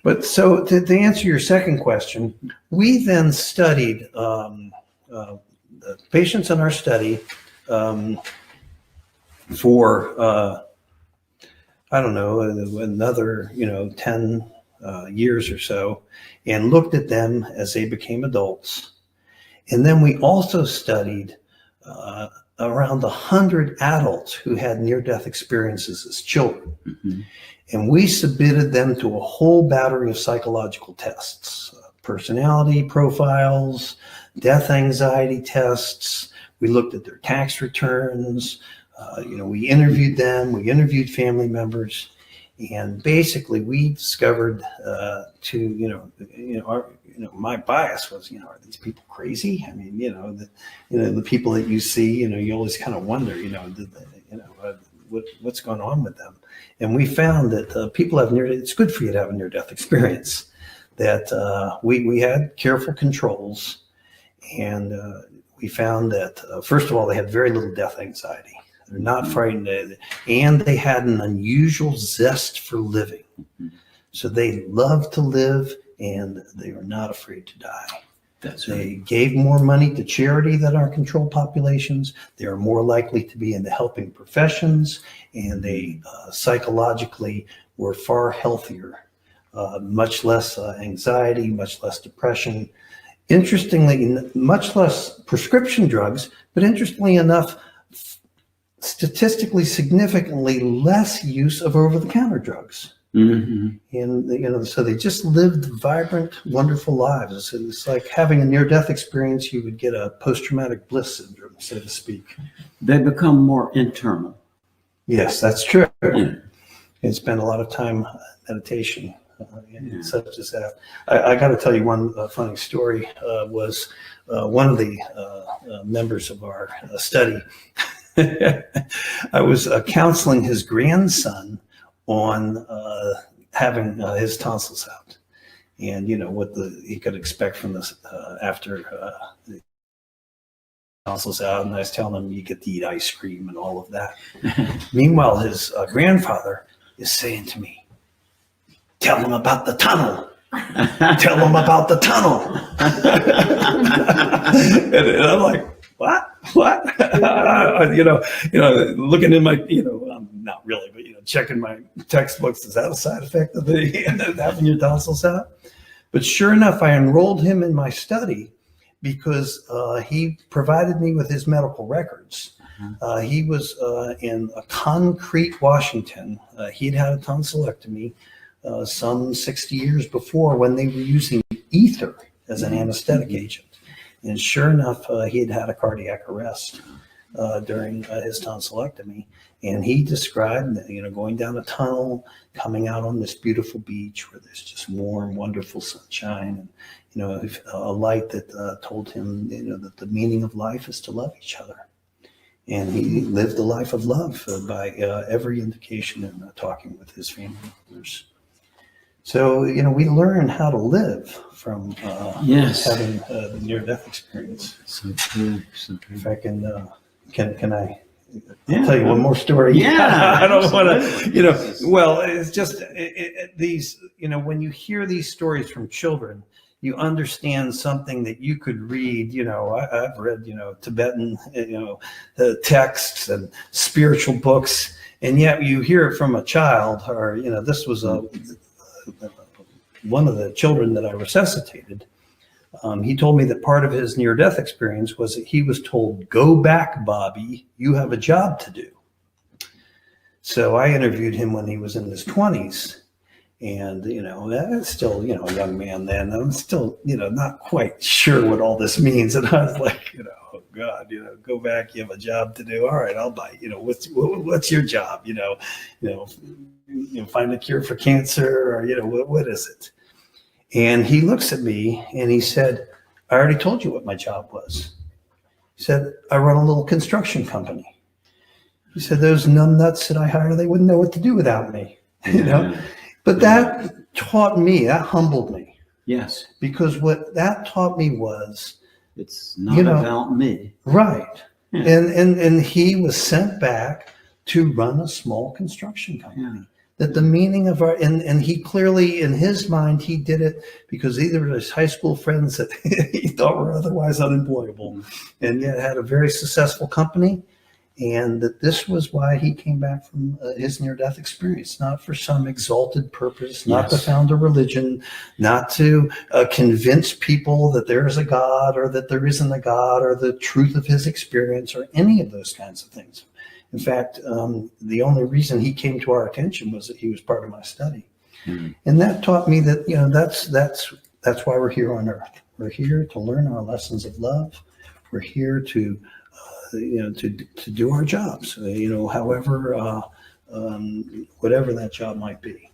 But so to answer your second question, we then studied the patients in our study for I don't know, another 10 years or so, and looked at them as they became adults. And then we also studied around 100 adults who had near-death experiences as children. Mm-hmm. And we submitted them to a whole battery of psychological tests, personality profiles, death anxiety tests. We looked at their tax returns. We interviewed them. We interviewed family members. And basically, we discovered my bias was, are these people crazy? I mean, the people that you see, you always kind of wonder, what's going on with them. And we found that people have it's good for you to have a near-death experience. That we had careful controls, and we found that first of all, they had very little death anxiety. They're not frightened, and they had an unusual zest for living. So they love to live, and they are not afraid to die. They gave more money to charity than our control populations. They are more likely to be in the helping professions, and they psychologically were far healthier, much less anxiety, much less depression. Interestingly, much less prescription drugs, but interestingly enough, statistically significantly less use of over-the-counter drugs. Mm-hmm. And so they just lived vibrant, wonderful lives. It's like having a near-death experience. You would get a post-traumatic bliss syndrome, so to speak. They become more internal. Yes, that's true. Yeah. And spend a lot of time meditation, such as that. I got to tell you one funny story. Was one of the members of our study. I was counseling his grandson on having his tonsils out, and what he could expect from this after the tonsils out. And I was telling him you get to eat ice cream and all of that. Meanwhile, his grandfather is saying to me, "Tell him about the tunnel. Tell him about the tunnel." and I'm like, what? Looking in my, not really, but checking my textbooks. Is that a side effect of having your tonsils out? But sure enough, I enrolled him in my study because he provided me with his medical records. He was in Concrete, Washington. He'd had a tonsillectomy some 60 years before, when they were using ether as an anesthetic agent. And sure enough, he had had a cardiac arrest during his tonsillectomy. And he described, going down a tunnel, coming out on this beautiful beach where there's just warm, wonderful sunshine, and, a light that told him, that the meaning of life is to love each other. And he lived a life of love by every indication in talking with his family members. So, we learn how to live from having the near-death experience. So true. If I can I tell you one more story? Yeah. I don't want to, well, it's just these, when you hear these stories from children, you understand something that you could read. I've read, Tibetan, texts and spiritual books, and yet you hear it from a child, or, this was one of the children that I resuscitated. He told me that part of his near-death experience was that he was told, "Go back, Bobby, you have a job to do." So I interviewed him when he was in his 20s. And, still, a young man then. I'm still, not quite sure what all this means. And I was like, oh God, go back, you have a job to do. All right, I'll bite. What's your job? Find a cure for cancer, or, what is it? And he looks at me and he said, "I already told you what my job was." He said, "I run a little construction company." He said, "Those numbnuts that I hire, they wouldn't know what to do without me." But that taught me, that humbled me. Yes. Because what that taught me was, it's not about me. Right. Yeah. And he was sent back to run a small construction company. Yeah. that the meaning of our, and he clearly, in his mind, he did it because either of his high school friends that he thought were otherwise unemployable, and yet had a very successful company, and that this was why he came back from his near-death experience, not for some exalted purpose, not to Yes. found a religion, not to convince people that there is a God or that there isn't a God, or the truth of his experience, or any of those kinds of things. In fact, the only reason he came to our attention was that he was part of my study. Mhm. And that taught me that, that's why we're here on earth. We're here to learn our lessons of love. We're here to to do our jobs, however, whatever that job might be.